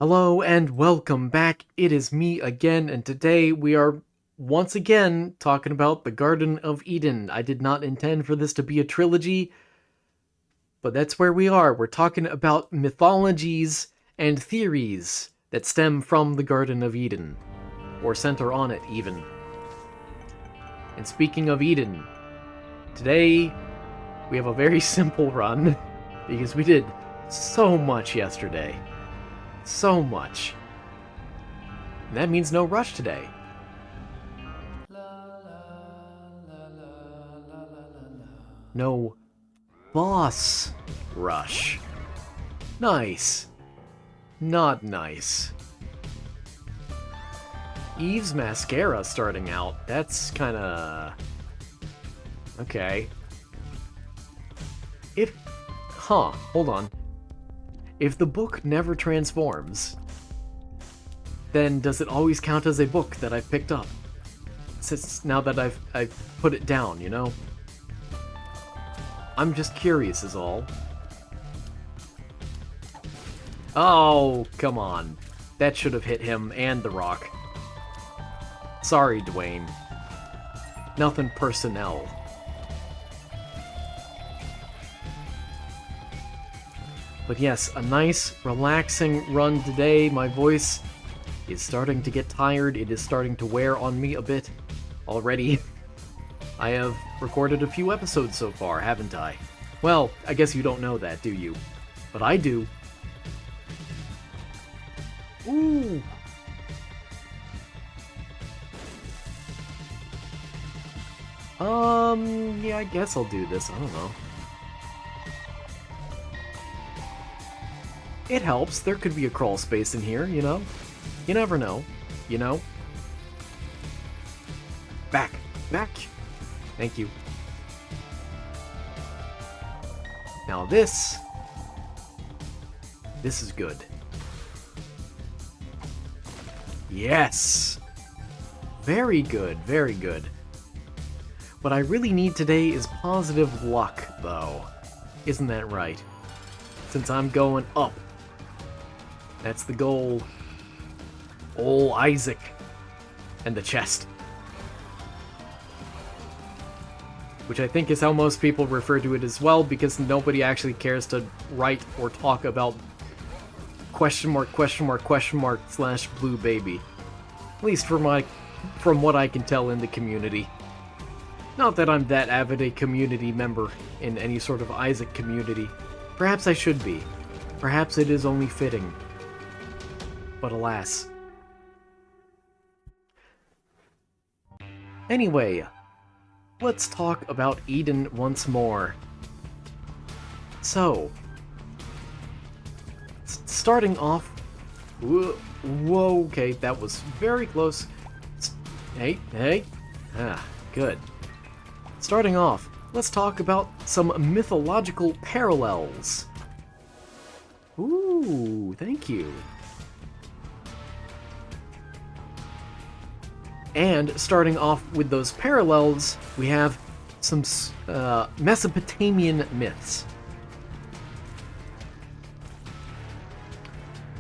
Hello and welcome back. It is me again, and today we are once again talking about the Garden of Eden. I did not intend for this to be a trilogy, but that's where we are. We're talking about mythologies and theories that stem from the Garden of Eden, or center on it, even. And speaking of Eden, today we have a very simple run because we did so much yesterday. So much. And that means no rush today. No boss rush. Nice. Not nice. Eve's mascara starting out. That's kinda... okay. Hold on. If the book never transforms, then does it always count as a book that I've picked up? Since now that I've put it down, you know? I'm just curious is all. Oh, come on. That should have hit him and the rock. Sorry, Dwayne. Nothing personnel. But yes, a nice, relaxing run today. My voice is starting to get tired. It is starting to wear on me a bit already. I have recorded a few episodes so far, haven't I? Well, I guess you don't know that, do you? But I do. Ooh! Yeah, I guess I'll do this. I don't know. It helps. There could be a crawl space in here, you know? You never know. You know? Back. Back. Thank you. Now this is good. Yes! Very good, very good. What I really need today is positive luck, though. Isn't that right? Since I'm going up. That's the goal. Ol' Isaac. And the chest. Which I think is how most people refer to it as well, because nobody actually cares to write or talk about question mark slash blue baby. At least from what I can tell in the community. Not that I'm that avid a community member in any sort of Isaac community. Perhaps I should be. Perhaps it is only fitting. But alas. Anyway, let's talk about Eden once more. So, starting off... Whoa, okay, that was very close. Hey. Good. Starting off, let's talk about some mythological parallels. Ooh, thank you. And starting off with those parallels, we have some Mesopotamian myths.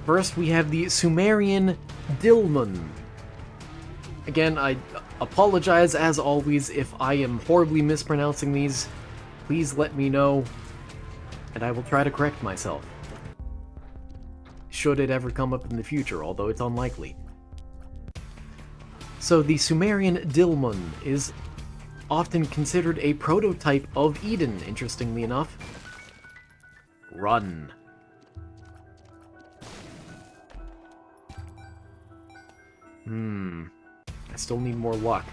First, we have the Sumerian Dilmun. Again, I apologize as always if I am horribly mispronouncing these. Please let me know, and I will try to correct myself. Should it ever come up in the future, although it's unlikely. So the Sumerian Dilmun is often considered a prototype of Eden, interestingly enough. Run. I still need more luck.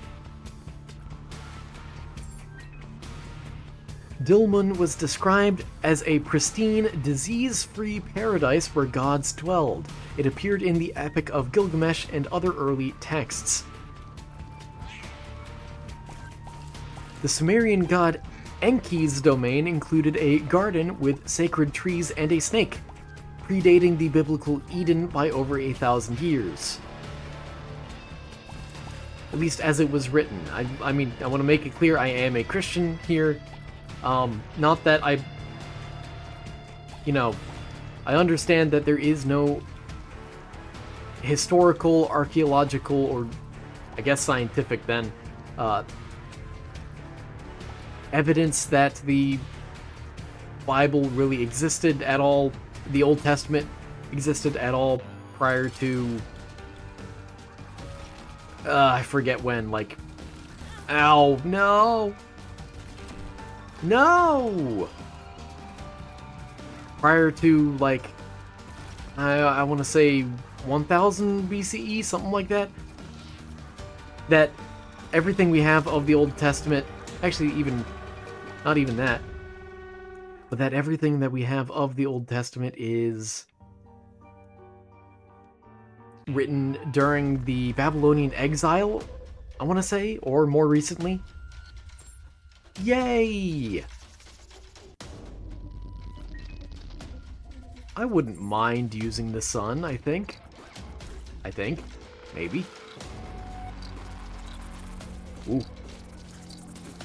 Dilmun was described as a pristine, disease-free paradise where gods dwelled. It appeared in the Epic of Gilgamesh and other early texts. The Sumerian god Enki's domain included a garden with sacred trees and a snake, predating the biblical Eden by over 1,000 years. At least as it was written. I mean, I want to make it clear I am a Christian here. Not that I understand that there is no historical, archaeological, or I guess scientific then, evidence that the Bible really existed at all, the Old Testament existed at all prior to, I forget when, like, ow, no! No! Prior to, like, I want to say 1000 BCE, something like that. That everything we have of the Old Testament, actually not even that, but that everything that we have of the Old Testament is written during the Babylonian exile, I want to say, or more recently. Yay! I wouldn't mind using the sun, I think. Maybe. Ooh.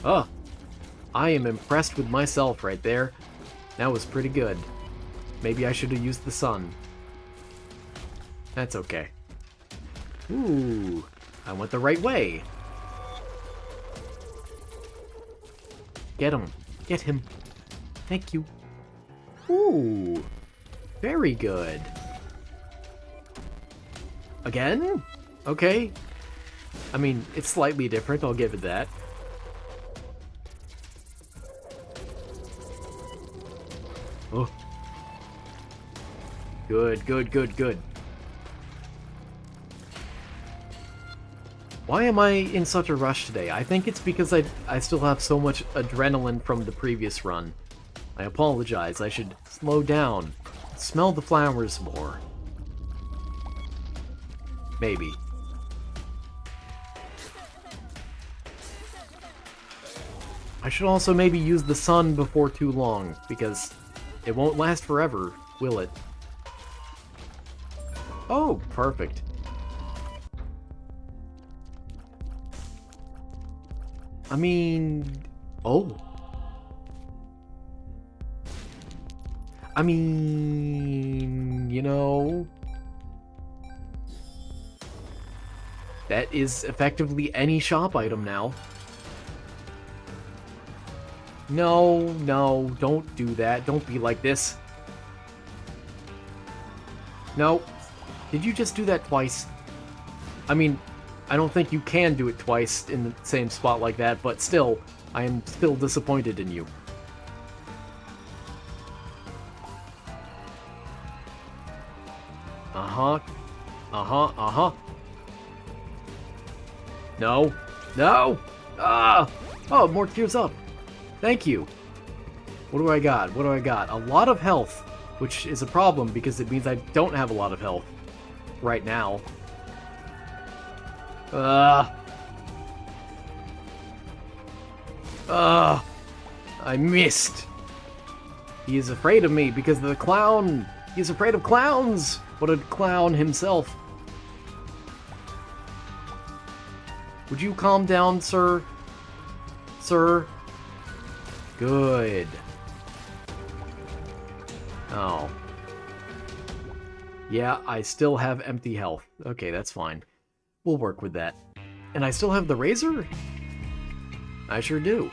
Oh. I am impressed with myself right there. That was pretty good. Maybe I should have used the sun. That's okay. Ooh. I went the right way. Get him. Get him. Thank you. Ooh. Very good. Again? Okay. I mean, it's slightly different, I'll give it that. Oh. Good, good, good, good. Why am I in such a rush today? I think it's because I still have so much adrenaline from the previous run. I apologize, I should slow down. Smell the flowers more. Maybe. I should also maybe use the sun before too long, because it won't last forever, will it? Oh, perfect. I mean... Oh. I mean... You know... That is effectively any shop item now. No, no, don't do that. Don't be like this. No. Did you just do that twice? I mean, I don't think you can do it twice in the same spot like that, but still, I am still disappointed in you. Uh-huh. Uh-huh, uh-huh. No. No! Ah! Oh, more tears up. Thank you. What do I got? What do I got? A lot of health, which is a problem because it means I don't have a lot of health right now. I missed. He is afraid of me because of the clown. He's afraid of clowns. What a clown himself. Would you calm down, sir? Sir? Good. Oh. Yeah, I still have empty health. Okay, that's fine. We'll work with that. And I still have the razor? I sure do.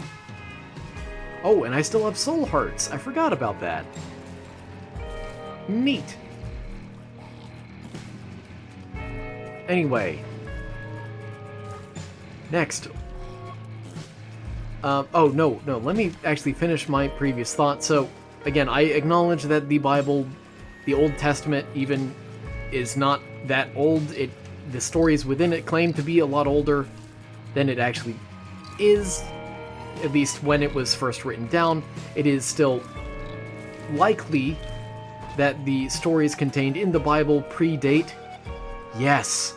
Oh, and I still have soul hearts. I forgot about that. Neat. Anyway. Next. Oh, no, let me actually finish my previous thought. So, again, I acknowledge that the Bible, the Old Testament even, is not that old. The stories within it claim to be a lot older than it actually is, at least when it was first written down. It is still likely that the stories contained in the Bible predate. Yes.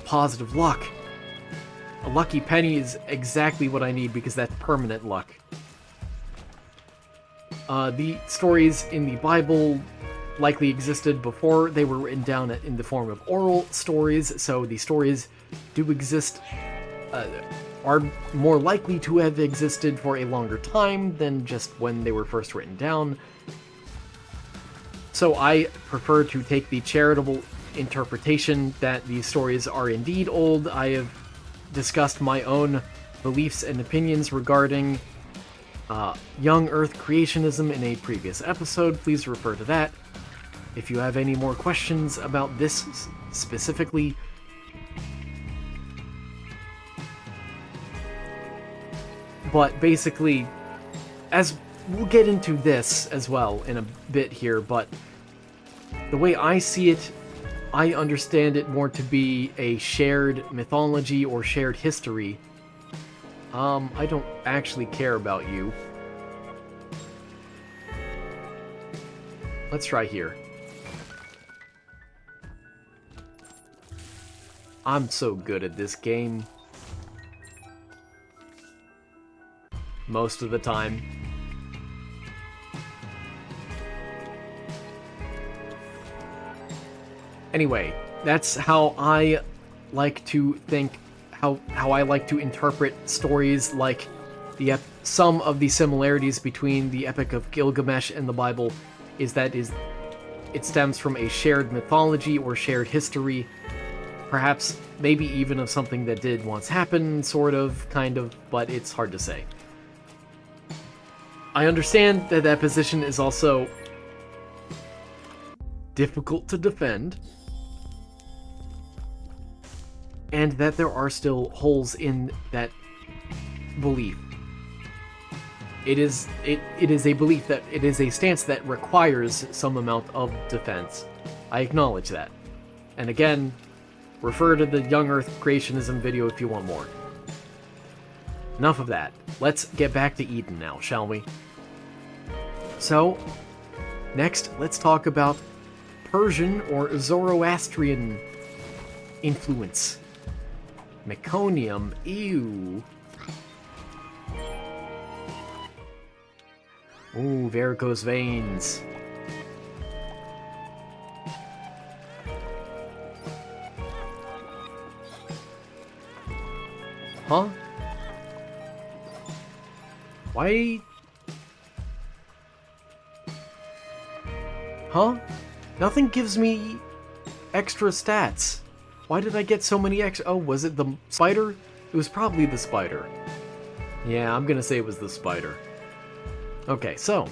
Positive luck. A lucky penny is exactly what I need because that's permanent luck. The stories in the Bible likely existed before they were written down in the form of oral stories, so the stories do exist, are more likely to have existed for a longer time than just when they were first written down. So I prefer to take the charitable interpretation that these stories are indeed old. I have discussed my own beliefs and opinions regarding young Earth creationism in a previous episode. Please refer to that. If you have any more questions about this specifically, but basically, as we'll get into this as well in a bit here, but the way I see it, I understand it more to be a shared mythology or shared history. I don't actually care about you. Let's try here. I'm so good at this game. Most of the time. Anyway, that's how I like to think, how I like to interpret stories like some of the similarities between the Epic of Gilgamesh and the Bible is that it stems from a shared mythology or shared history, perhaps maybe even of something that did once happen, sort of, kind of, but it's hard to say. I understand that that position is also difficult to defend, and that there are still holes in that belief. It is a belief that it is a stance that requires some amount of defense. I acknowledge that. And again, refer to the Young Earth creationism video if you want more. Enough of that. Let's get back to Eden now, shall we? So, next, let's talk about Persian or Zoroastrian influence. Meconium, ew. Ooh, varicose veins. Huh? Why? Huh? Nothing gives me extra stats. Why did I get so many extra? Oh, was it the spider? It was probably the spider. Yeah, I'm gonna say it was the spider. Okay, so.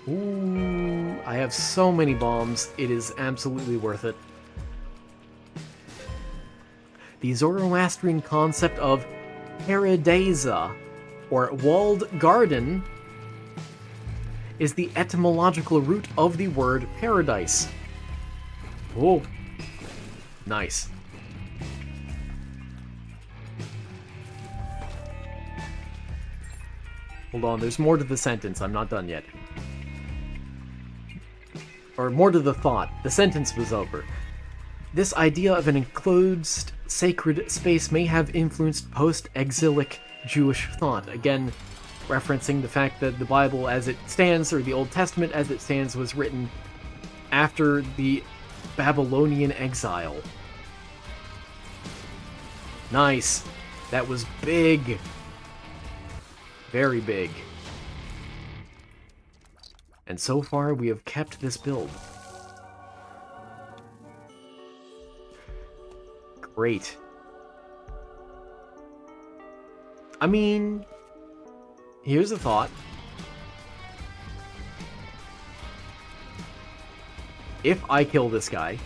Ooh, I have so many bombs. It is absolutely worth it. The Zoroastrian concept of paradisa, or walled garden, is the etymological root of the word paradise. Oh, nice. Hold on, there's more to the sentence. I'm not done yet. Or more to the thought. The sentence was over. This idea of an enclosed sacred space may have influenced post-exilic Jewish thought. Again, referencing the fact that the Bible as it stands, or the Old Testament as it stands, was written after the Babylonian exile. Nice. That was big. Very big. And so far, we have kept this build. Great. I mean, here's a thought. If I kill this guy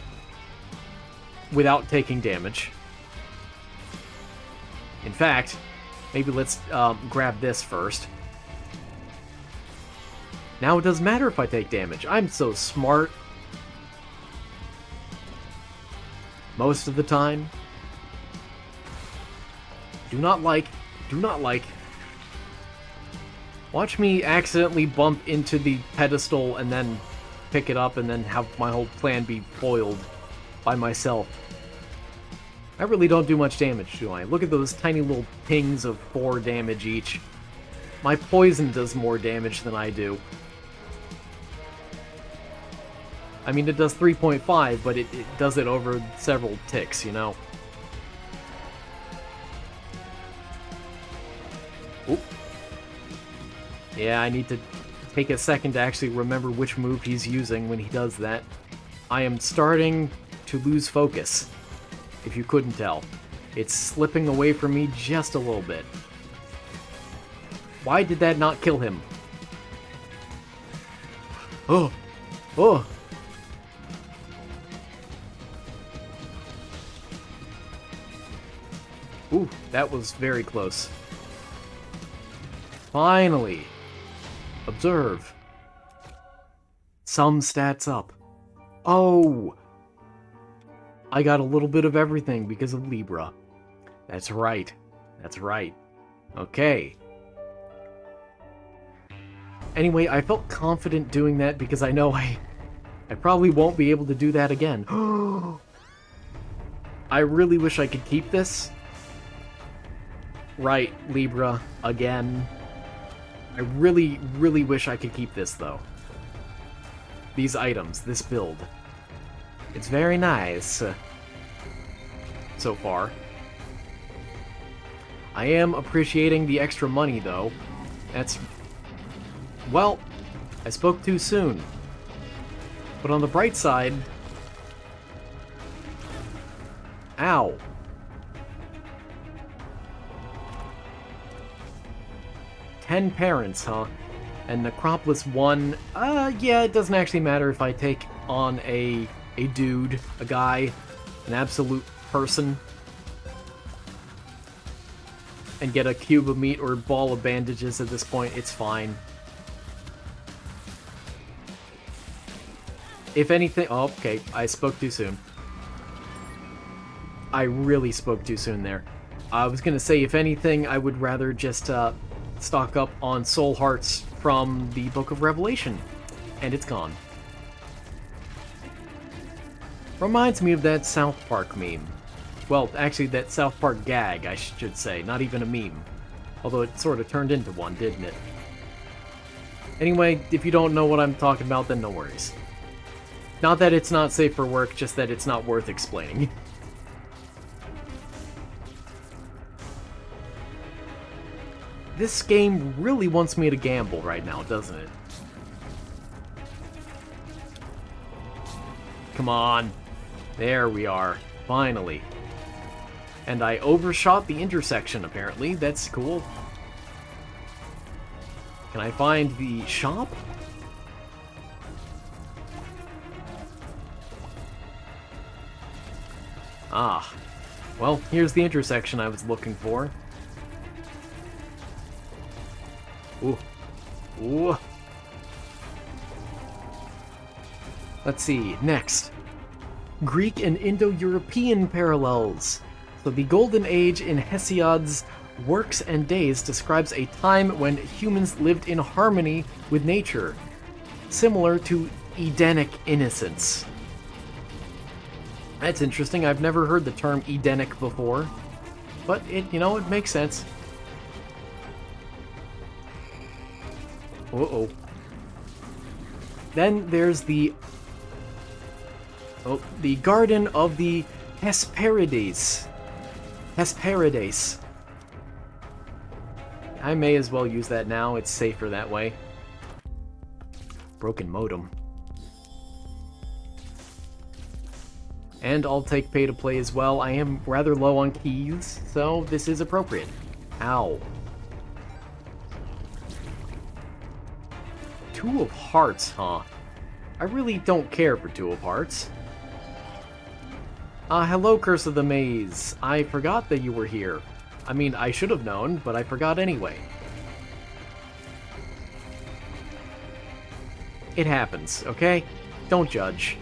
without taking damage, in fact, maybe let's grab this first. Now it doesn't matter if I take damage. I'm so smart. Most of the time. Do not like. Watch me accidentally bump into the pedestal and then pick it up and then have my whole plan be foiled by myself. I really don't do much damage, do I? Look at those tiny little pings of 4 damage each. My poison does more damage than I do. I mean, it does 3.5, but it does it over several ticks, you know? Oop. Yeah, I need to take a second to actually remember which move he's using when he does that. I am starting to lose focus, if you couldn't tell. It's slipping away from me just a little bit. Why did that not kill him? Oh! Oh! Ooh, that was very close. Finally! Observe. Some stats up. Oh! I got a little bit of everything because of Libra. That's right. That's right. Okay. Anyway, I felt confident doing that because I know I probably won't be able to do that again. I really wish I could keep this. Right, Libra, again. I really, really wish I could keep this, though. These items, this build. It's very nice. So far. I am appreciating the extra money, though. That's... Well, I spoke too soon. But on the bright side... Ow. Ten parents, huh? And Necropolis 1, yeah, it doesn't actually matter if I take on a dude, a guy, an absolute person, and get a cube of meat or a ball of bandages at this point, it's fine. If anything... Oh, okay, I spoke too soon. I really spoke too soon there. I was gonna say, if anything, I would rather just, stock up on soul hearts from the Book of Revelation. And it's gone. Reminds me of that South Park meme. Well, actually, that South Park gag, I should say. Not even a meme. Although it sort of turned into one, didn't it? Anyway, if you don't know what I'm talking about, then no worries. Not that it's not safe for work, just that it's not worth explaining. This game really wants me to gamble right now, doesn't it? Come on. There we are. Finally. And I overshot the intersection, apparently. That's cool. Can I find the shop? Ah. Well, here's the intersection I was looking for. Ooh. Ooh. Let's see. Next. Greek and Indo-European parallels. So the Golden Age in Hesiod's Works and Days describes a time when humans lived in harmony with nature, similar to Edenic innocence. That's interesting. I've never heard the term Edenic before, but it makes sense. Uh-oh. Then there's the Garden of the Hesperides. Hesperides. I may as well use that now, it's safer that way. Broken modem. And I'll take pay to play as well. I am rather low on keys, so this is appropriate. Ow. Two of Hearts, huh? I really don't care for Two of Hearts. Hello, Curse of the Maze. I forgot that you were here. I mean, I should have known, but I forgot anyway. It happens, okay? Don't judge.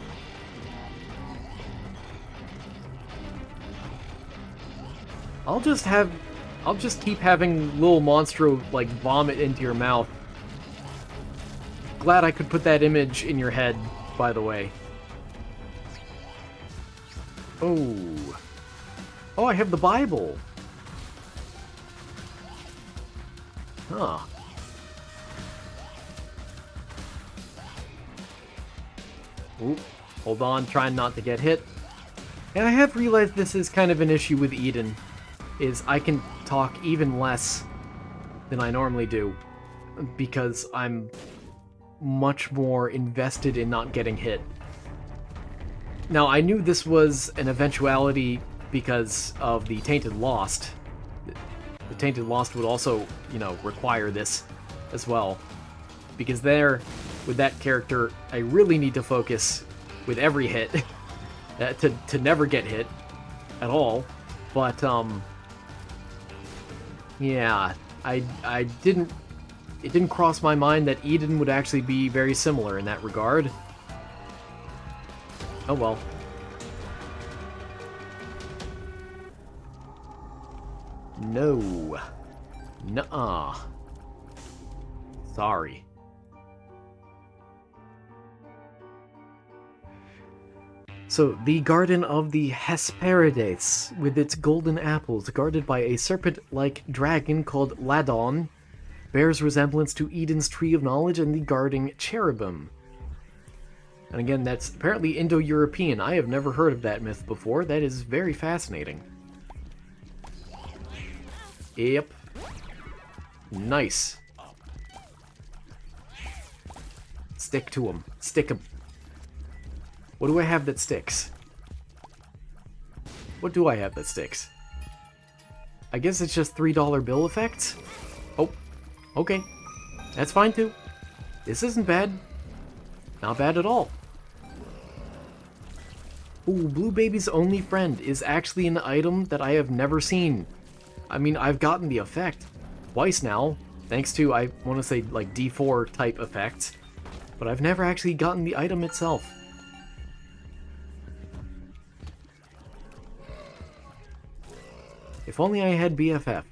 I'll just keep having little monstro, like, vomit into your mouth. Glad I could put that image in your head, by the way. Oh. Oh, I have the Bible. Huh. Oop. Hold on, trying not to get hit. And I have realized this is kind of an issue with Eden, is I can talk even less than I normally do, because I'm much more invested in not getting hit. Now, I knew this was an eventuality because of the Tainted Lost. The Tainted Lost would also, you know, require this as well. Because there, with that character, I really need to focus with every hit to never get hit at all. But, yeah, I didn't... It didn't cross my mind that Eden would actually be very similar in that regard. Oh well. No. Nuh-uh. Sorry. So, the Garden of the Hesperides, with its golden apples, guarded by a serpent-like dragon called Ladon, bears resemblance to Eden's Tree of Knowledge and the guarding cherubim. And again, that's apparently Indo-European. I have never heard of that myth before. That is very fascinating. Yep. Nice. Stick to him. Stick him. What do I have that sticks? What do I have that sticks? I guess it's just $3 bill effects? Oh, okay. That's fine too. This isn't bad. Not bad at all. Ooh, Blue Baby's only friend is actually an item that I have never seen. I mean, I've gotten the effect twice now, thanks to, I want to say, like, D4 type effects, but I've never actually gotten the item itself. If only I had BFF.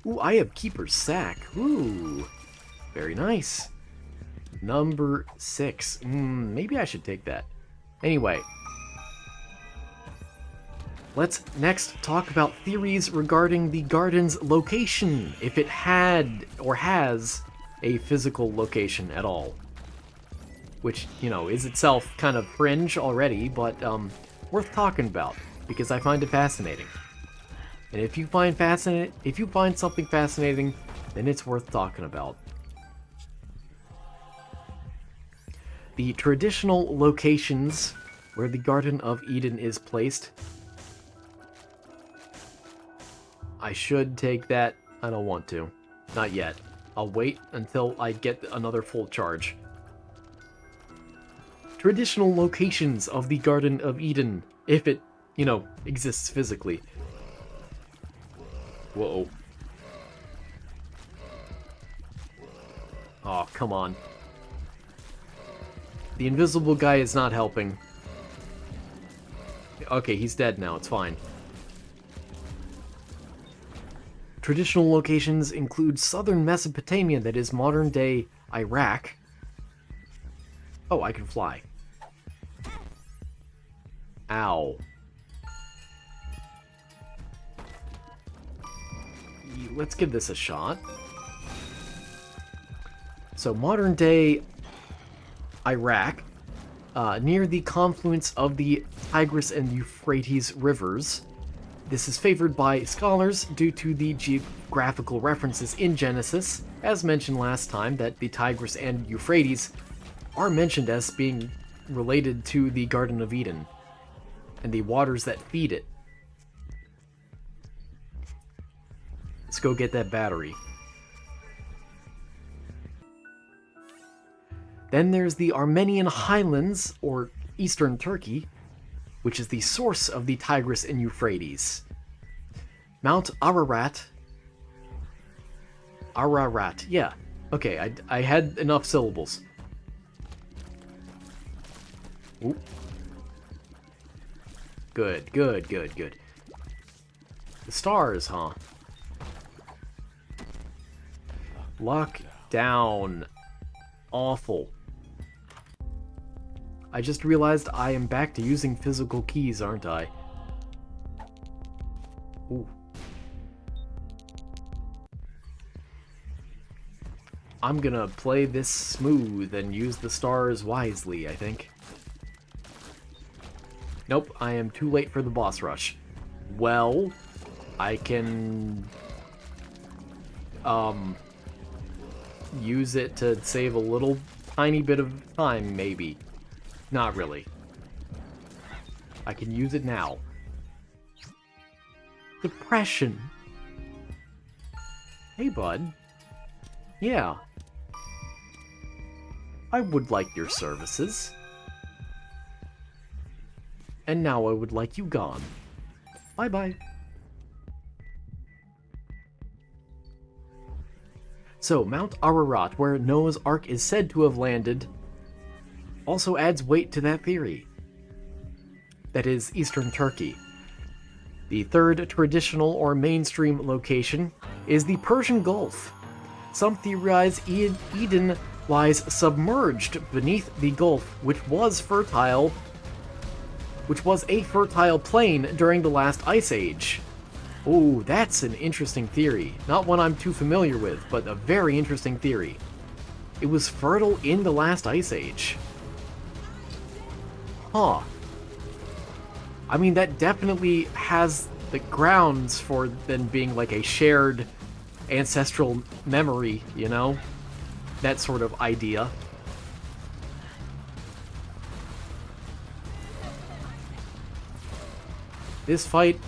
Ooh, I have Keeper's Sack. Ooh, very nice. Number 6. Maybe I should take that. Anyway, let's next talk about theories regarding the garden's location, if it had or has a physical location at all. Which, you know, is itself kind of fringe already, but worth talking about, because I find it fascinating. And if you find something fascinating, then it's worth talking about. The traditional locations where the Garden of Eden is placed. I should take that. I don't want to. Not yet. I'll wait until I get another full charge. Traditional locations of the Garden of Eden, if it, you know, exists physically. Whoa. Oh, come on. The invisible guy is not helping. Okay, he's dead now, it's fine. Traditional locations include southern Mesopotamia, that is modern-day Iraq. Oh, I can fly. Ow. Let's give this a shot. So, modern-day Iraq, near the confluence of the Tigris and Euphrates rivers. This is favored by scholars due to the geographical references in Genesis, as mentioned last time, that the Tigris and Euphrates are mentioned as being related to the Garden of Eden and the waters that feed it. Let's go get that battery. Then there's the Armenian Highlands, or Eastern Turkey, which is the source of the Tigris and Euphrates. Mount Ararat. Ararat, yeah. Okay, I had enough syllables. Ooh. Good, good, good, good. The stars, huh? Lock down. Awful. I just realized I am back to using physical keys, aren't I? Ooh. I'm gonna play this smooth and use the stars wisely, I think. Nope, I am too late for the boss rush. Well, I can... use it to save a little tiny bit of time, maybe. Not really. I can use it now. Depression. Hey, bud. Yeah. I would like your services. And now I would like you gone. Bye-bye. So, Mount Ararat, where Noah's Ark is said to have landed, also adds weight to that theory. That is, Eastern Turkey. The third traditional or mainstream location is the Persian Gulf. Some theorize Eden lies submerged beneath the Gulf, which was a fertile plain during the last ice age. Ooh, that's an interesting theory. Not one I'm too familiar with, but a very interesting theory. It was fertile in the last ice age. Huh. I mean, that definitely has the grounds for then being like a shared ancestral memory, you know? That sort of idea. This fight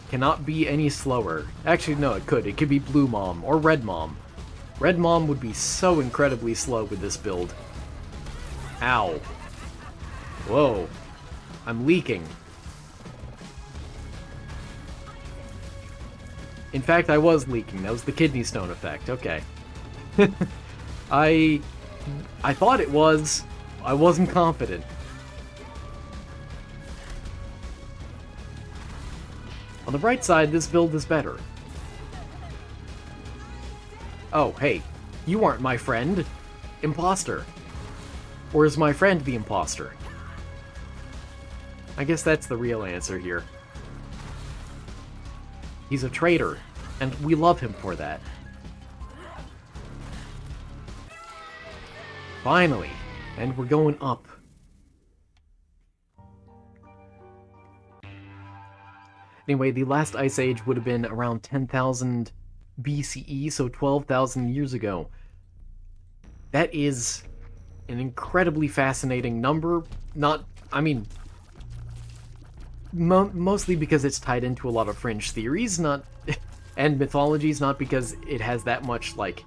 cannot be any slower. Actually, no, it could. It could be Blue Mom or Red Mom. Red Mom would be so incredibly slow with this build. Ow. Whoa. I'm leaking. In fact, I was leaking. That was the kidney stone effect. Okay. I thought it was. I wasn't confident. On the bright side, this build is better. Oh, hey. You aren't my friend. Imposter. Or is my friend the imposter? I guess that's the real answer here. He's a traitor, and we love him for that. Finally, and we're going up. Anyway, the last ice age would have been around 10,000 BCE, so 12,000 years ago. That is an incredibly fascinating number. Mostly because it's tied into a lot of fringe theories, and mythologies, not because it has that much, like,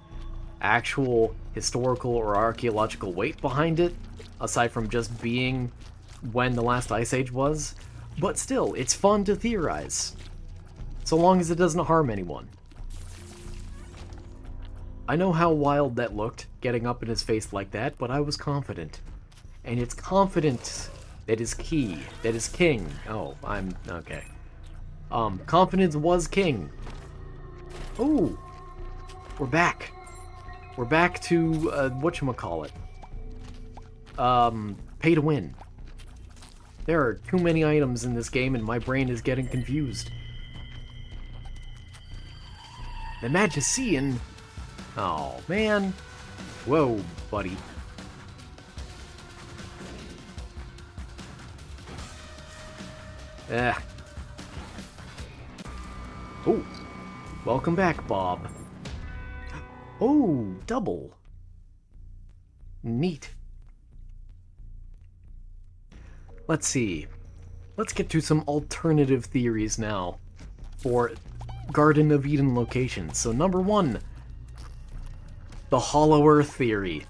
actual historical or archaeological weight behind it, aside from just being when the last ice age was. But still, it's fun to theorize, so long as it doesn't harm anyone. I know how wild that looked, getting up in his face like that, but I was confident. And it's confidence that is key, that is king. Oh, I'm... okay. Confidence was king. Ooh! We're back. We're back to, whatchamacallit. Pay to win. There are too many items in this game and my brain is getting confused. The Magician? Oh, man. Whoa, buddy. Oh, welcome back, Bob. Oh, double. Neat. Let's see. Let's get to some alternative theories now for Garden of Eden locations. So number one, the Hollow Earth theory.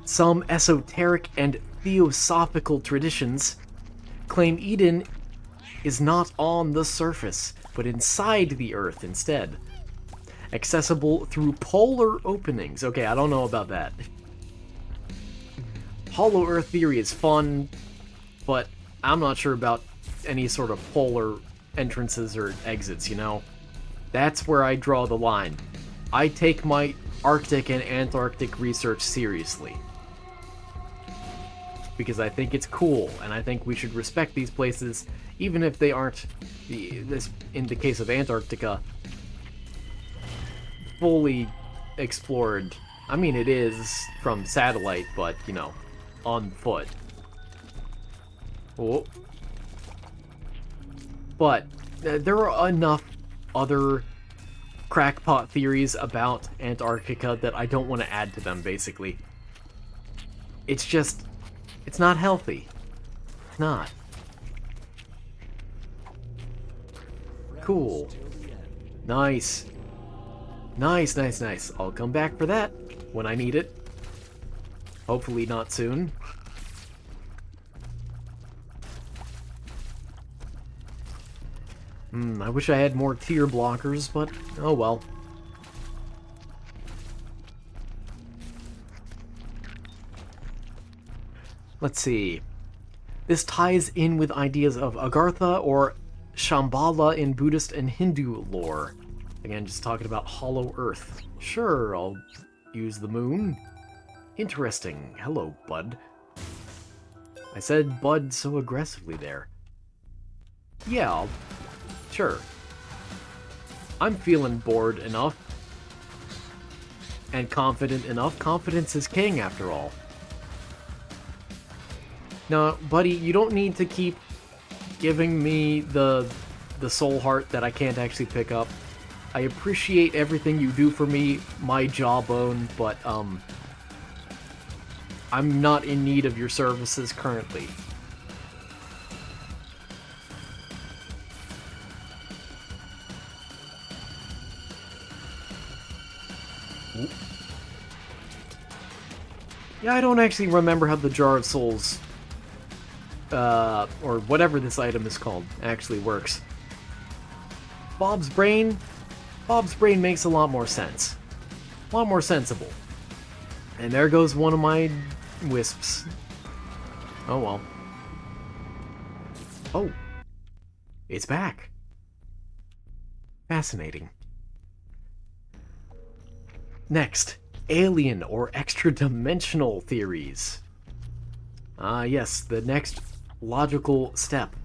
Some esoteric and theosophical traditions claim Eden is not on the surface, but inside the Earth instead. Accessible through polar openings. Okay, I don't know about that. Hollow Earth theory is fun, but I'm not sure about any sort of polar entrances or exits, you know? That's where I draw the line. I take my Arctic and Antarctic research seriously. Because I think it's cool, and I think we should respect these places, even if they aren't, in the case of Antarctica, fully explored. I mean, it is from satellite, but, you know, on foot. Oh. But there are enough other crackpot theories about Antarctica that I don't want to add to them, basically. It's just... it's not healthy. think not. Cool. Nice. Nice, nice, nice. I'll come back for that when I need it. Hopefully not soon. I wish I had more tier blockers, but oh well. Let's see. This ties in with ideas of Agartha or Shambhala in Buddhist and Hindu lore. Again, just talking about Hollow Earth. Sure, I'll use the moon. Interesting. Hello, bud. I said bud so aggressively there. Yeah, sure. I'm feeling bored enough. And confident enough. Confidence is king, after all. No, buddy, you don't need to keep giving me the soul heart that I can't actually pick up. I appreciate everything you do for me, my jawbone, but, I'm not in need of your services currently. Yeah, I don't actually remember how the Jar of Souls, or whatever this item is called, actually works. Bob's brain makes a lot more sense. A lot more sensible. And there goes one of my wisps. Oh well. Oh. It's back. Fascinating. Next, alien or extra-dimensional theories. Ah, yes, the next logical step.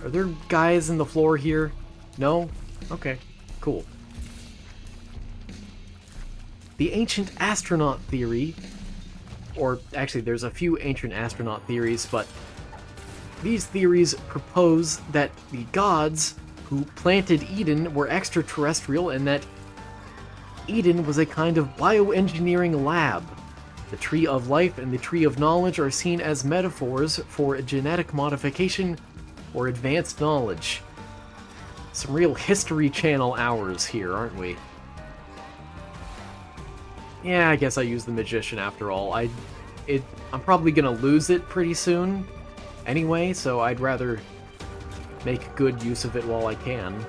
Are there guys in the floor here? No? Okay, cool. The ancient astronaut theory, or actually there's a few ancient astronaut theories, but these theories propose that the gods who planted Eden were extraterrestrial and that Eden was a kind of bioengineering lab. The Tree of Life and the Tree of Knowledge are seen as metaphors for genetic modification or advanced knowledge. Some real History Channel hours here, aren't we? Yeah, I guess I use the Magician after all. I'm probably gonna lose it pretty soon anyway, so I'd rather make good use of it while I can.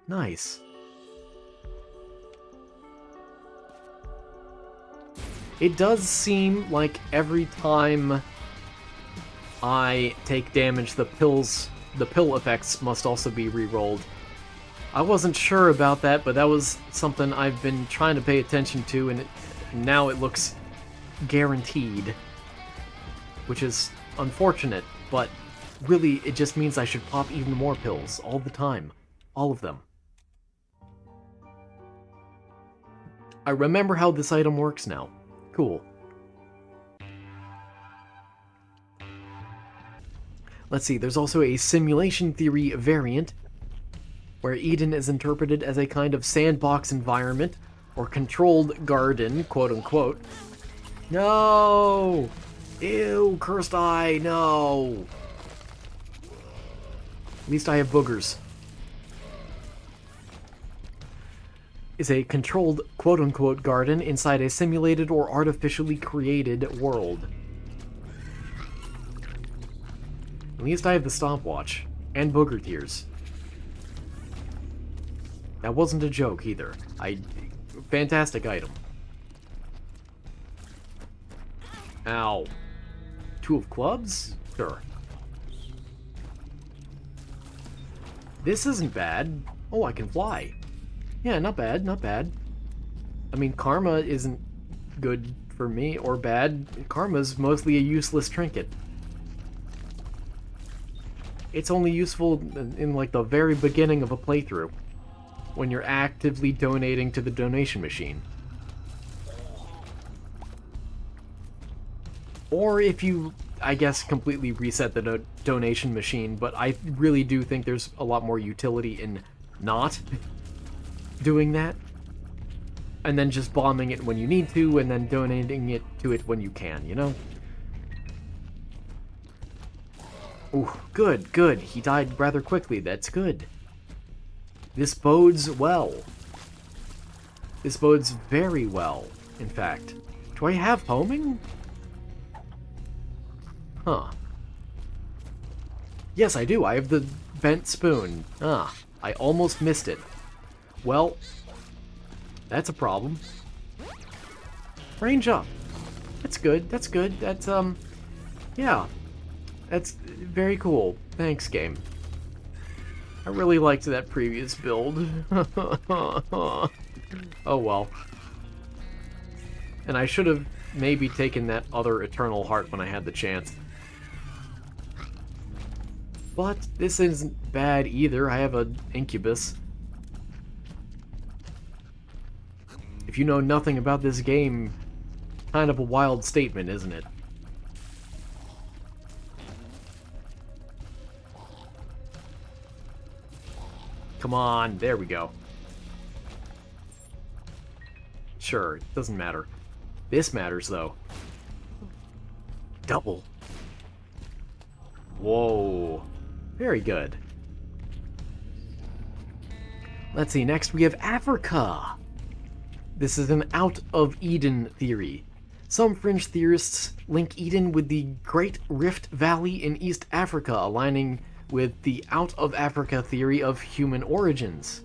Nice. It does seem like every time I take damage, the pill effects must also be re-rolled. I wasn't sure about that, but that was something I've been trying to pay attention to, and now it looks guaranteed. Which is unfortunate, but really it just means I should pop even more pills all the time. All of them. I remember how this item works now. Cool. Let's see, there's also a simulation theory variant, where Eden is interpreted as a kind of sandbox environment, or controlled garden, quote-unquote. No! Ew, cursed eye, no! At least I have boogers. Is a controlled, quote-unquote garden inside a simulated or artificially created world. At least I have the stopwatch, and booger tears. That wasn't a joke either. Fantastic item. Ow. Two of clubs? Sure. This isn't bad. Oh, I can fly. Yeah, not bad, not bad. I mean, karma isn't good for me, or bad. Karma's mostly a useless trinket. It's only useful in, like, the very beginning of a playthrough, when you're actively donating to the donation machine. Or if you, I guess, completely reset the donation machine, but I really do think there's a lot more utility in not doing that. and then just bombing it when you need to, and then donating it to it when you can, you know? Ooh, good, good. He died rather quickly. That's good. This bodes well. This bodes very well, in fact. Do I have homing? Huh. Yes, I do. I have the bent spoon. Ah, I almost missed it. Well, that's a problem. Range up. That's good. That's good. That's, yeah. That's very cool. Thanks, game. I really liked that previous build. Oh well. And I should have maybe taken that other Eternal Heart when I had the chance. But this isn't bad either. I have an Incubus. If you know nothing about this game, kind of a wild statement, isn't it? Come on, there we go. Sure, it doesn't matter. This matters, though. Double. Whoa. Very good. Let's see, next we have Africa. This is an out-of-Eden theory. Some fringe theorists link Eden with the Great Rift Valley in East Africa, aligning with the out-of-Africa theory of human origins.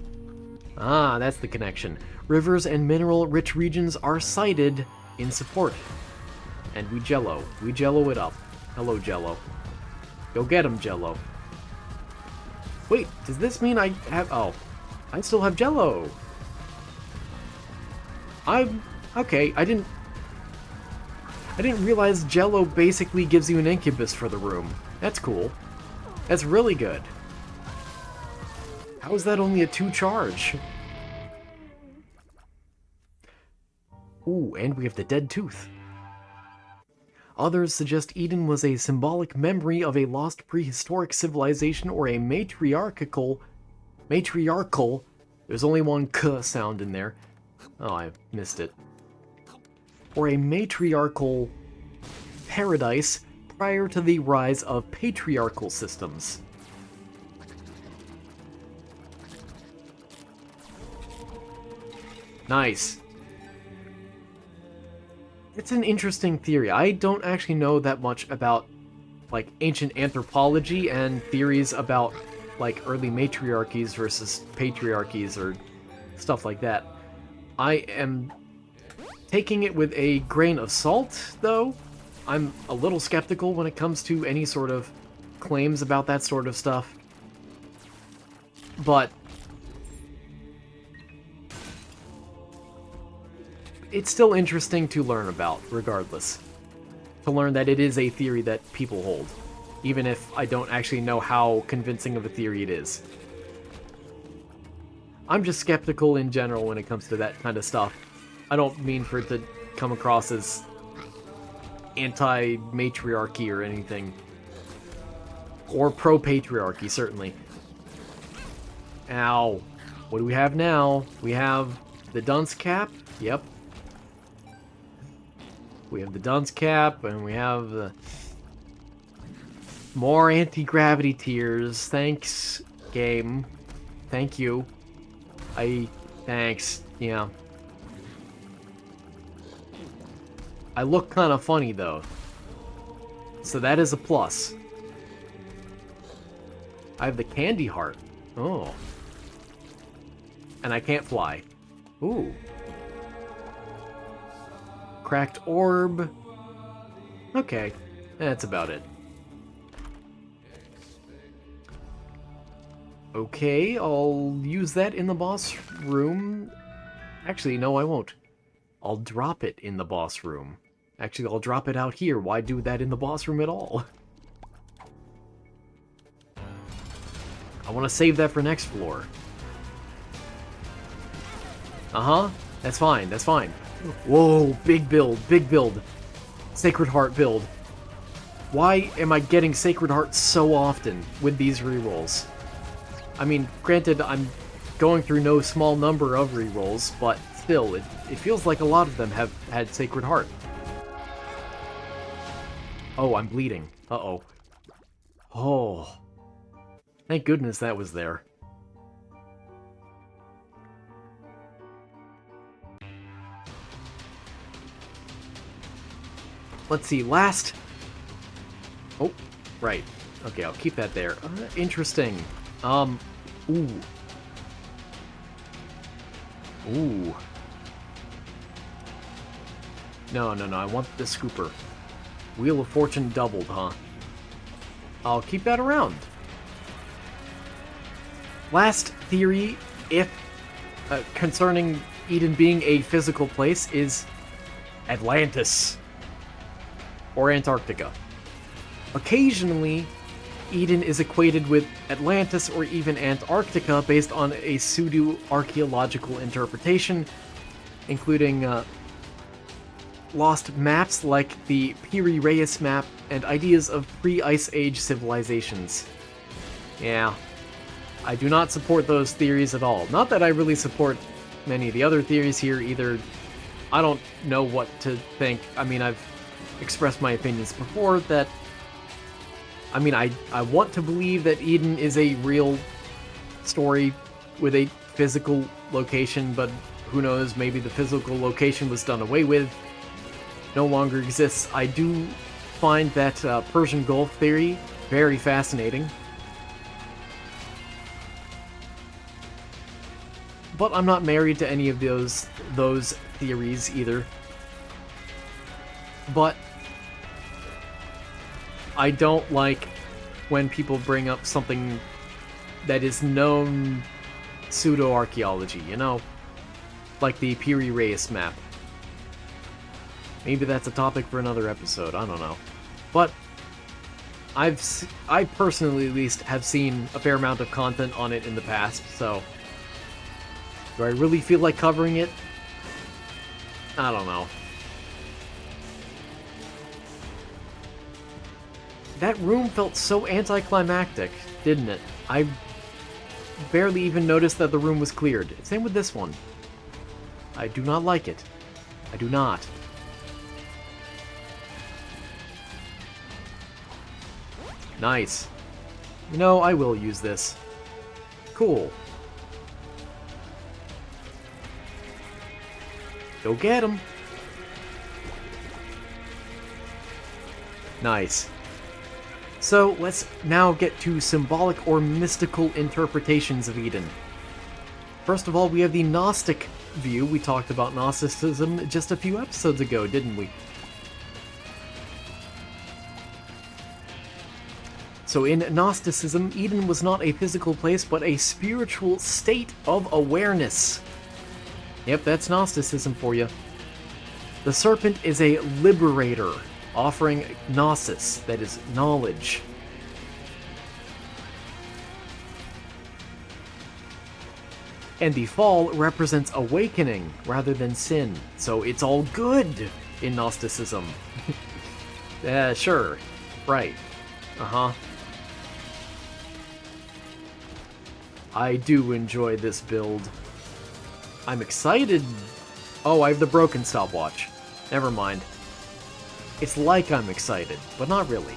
Ah, that's the connection. Rivers and mineral-rich regions are cited in support. And we Jello it up. Hello, Jello. Go get him, Jello. Wait, does this mean I have... Oh, I still have Jello. Okay, I didn't realize Jello basically gives you an Incubus for the room. That's cool. That's really good. How is that only a 2 charge? Ooh, and we have the dead tooth. Others suggest Eden was a symbolic memory of a lost prehistoric civilization or a matriarchal, there's only one k sound in there. Oh, I missed it. Or a matriarchal paradise prior to the rise of patriarchal systems. Nice. It's an interesting theory. I don't actually know that much about, like, ancient anthropology and theories about, like, early matriarchies versus patriarchies or stuff like that. I am taking it with a grain of salt, though. I'm a little skeptical when it comes to any sort of claims about that sort of stuff. But it's still interesting to learn about, regardless. To learn that it is a theory that people hold, even if I don't actually know how convincing of a theory it is. I'm just skeptical in general when it comes to that kind of stuff. I don't mean for it to come across as anti-matriarchy or anything. Or pro-patriarchy, certainly. Ow. What do we have now? We have the dunce cap. Yep. We have the dunce cap, and we have the more anti-gravity tears. Thanks, game. Thank you. Thanks. Yeah. I look kind of funny, though. So that is a plus. I have the candy heart. Oh. And I can't fly. Ooh. Cracked orb. Okay. That's about it. Okay, I'll use that in the boss room. Actually, no, I won't. I'll drop it in the boss room. Actually, I'll drop it out here. Why do that in the boss room at all? I want to save that for next floor. Uh-huh. That's fine. That's fine. Whoa, big build. Big build. Sacred Heart build. Why am I getting Sacred Heart so often with these rerolls? I mean, granted, I'm going through no small number of rerolls, but still, it feels like a lot of them have had Sacred Heart. Oh, I'm bleeding. Uh-oh. Oh. Thank goodness that was there. Let's see, last... Oh, right. Okay, I'll keep that there. Interesting. Ooh. Ooh. No, I want the scooper. Wheel of Fortune doubled, huh? I'll keep that around. Last theory, if concerning Eden being a physical place, is Atlantis. Or Antarctica. Occasionally, Eden is equated with Atlantis or even Antarctica based on a pseudo-archaeological interpretation, including lost maps like the Piri-Reis map and ideas of pre-Ice Age civilizations. Yeah, I do not support those theories at all. Not that I really support many of the other theories here either. I don't know what to think. I mean, I've expressed my opinions before that... I mean, I want to believe that Eden is a real story with a physical location, but who knows, maybe the physical location was done away with, no longer exists. I do find that Persian Gulf theory very fascinating. But I'm not married to any of those theories either. But I don't like when people bring up something that is known pseudo-archaeology, you know? Like the Piri-Reis map. Maybe that's a topic for another episode, I don't know. But I personally at least have seen a fair amount of content on it in the past, so do I really feel like covering it? I don't know. That room felt so anticlimactic, didn't it? I barely even noticed that the room was cleared. Same with this one. I do not like it. I do not. Nice. You know, I will use this. Cool. Go get him. Nice. So, let's now get to symbolic or mystical interpretations of Eden. First of all, we have the Gnostic view. We talked about Gnosticism just a few episodes ago, didn't we? So in Gnosticism, Eden was not a physical place, but a spiritual state of awareness. Yep, that's Gnosticism for you. The serpent is a liberator, offering gnosis, that is, knowledge. And the fall represents awakening rather than sin, so it's all good in Gnosticism. Sure. Right. Uh-huh. I do enjoy this build. I'm excited. Oh, I have the broken stopwatch. Never mind. It's like I'm excited, but not really.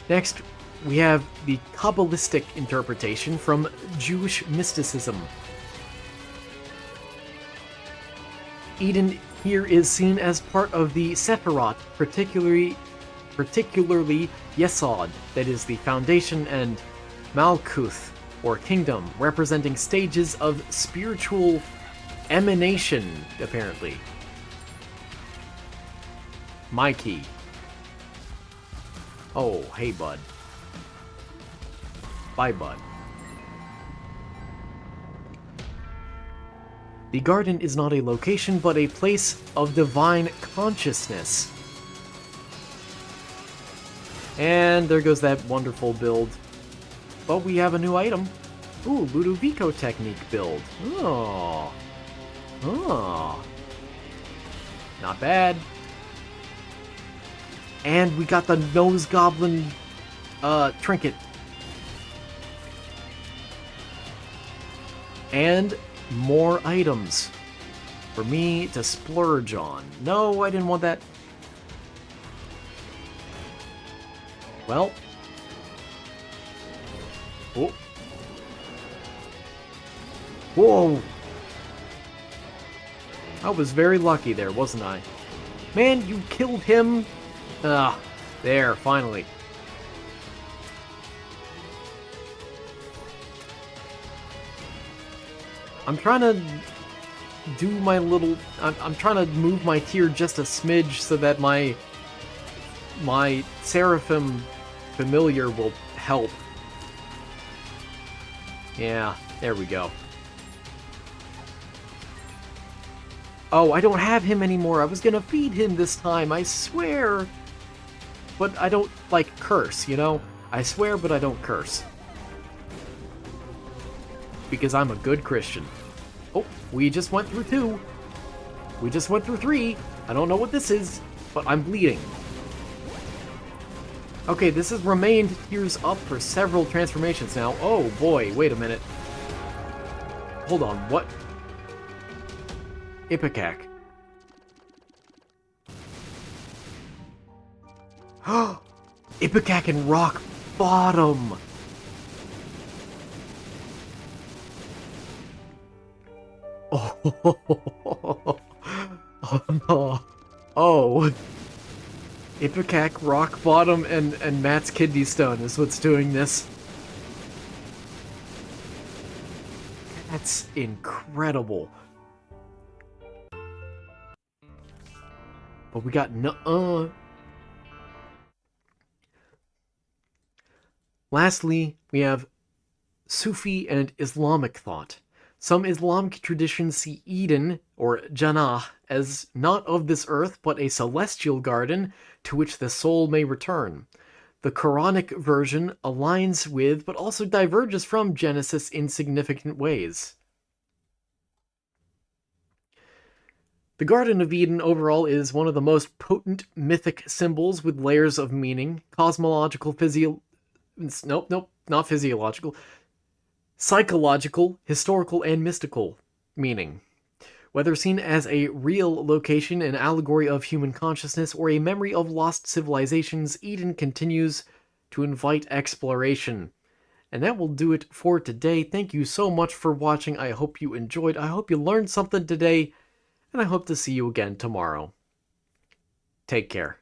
Next, we have the Kabbalistic interpretation from Jewish mysticism. Eden here is seen as part of the Sephirot, particularly Yesod, that is the foundation, and Malkuth, or kingdom, representing stages of spiritual emanation, apparently. My key. Oh, hey, bud. Bye, bud. The garden is not a location, but a place of divine consciousness. And there goes that wonderful build. But we have a new item. Ooh, Ludovico technique build. Oh. Oh. Not bad. And we got the nose goblin trinket. And more items for me to splurge on. No, I didn't want that. Well. Oh. Whoa. I was very lucky there, wasn't I? Man, you killed him. Ah, there, finally. I'm trying to do my little... I'm trying to move my tier just a smidge so that my Seraphim familiar will help. Yeah, there we go. Oh, I don't have him anymore. I was gonna feed him this time, I swear. But I don't, like, curse, you know? I swear, but I don't curse. Because I'm a good Christian. Oh, we just went through 2. We just went through 3. I don't know what this is, but I'm bleeding. Okay, this has remained tiers up for several transformations now. Oh boy, wait a minute. Hold on, what? Ipecac. Ipecac and Rock Bottom. Oh, oh, oh. Ipecac, Rock Bottom, and Matt's Kidney Stone is what's doing this. That's incredible. But we got Lastly, we have Sufi and Islamic thought. Some Islamic traditions see Eden, or Jannah, as not of this earth, but a celestial garden to which the soul may return. The Quranic version aligns with, but also diverges from, Genesis in significant ways. The Garden of Eden overall is one of the most potent mythic symbols with layers of meaning, cosmological, not physiological, psychological, historical, and mystical meaning. Whether seen as a real location, an allegory of human consciousness, or a memory of lost civilizations, Eden continues to invite exploration. And that will do it for today. Thank you so much for watching. I hope you enjoyed. I hope you learned something today, and I hope to see you again tomorrow. Take care.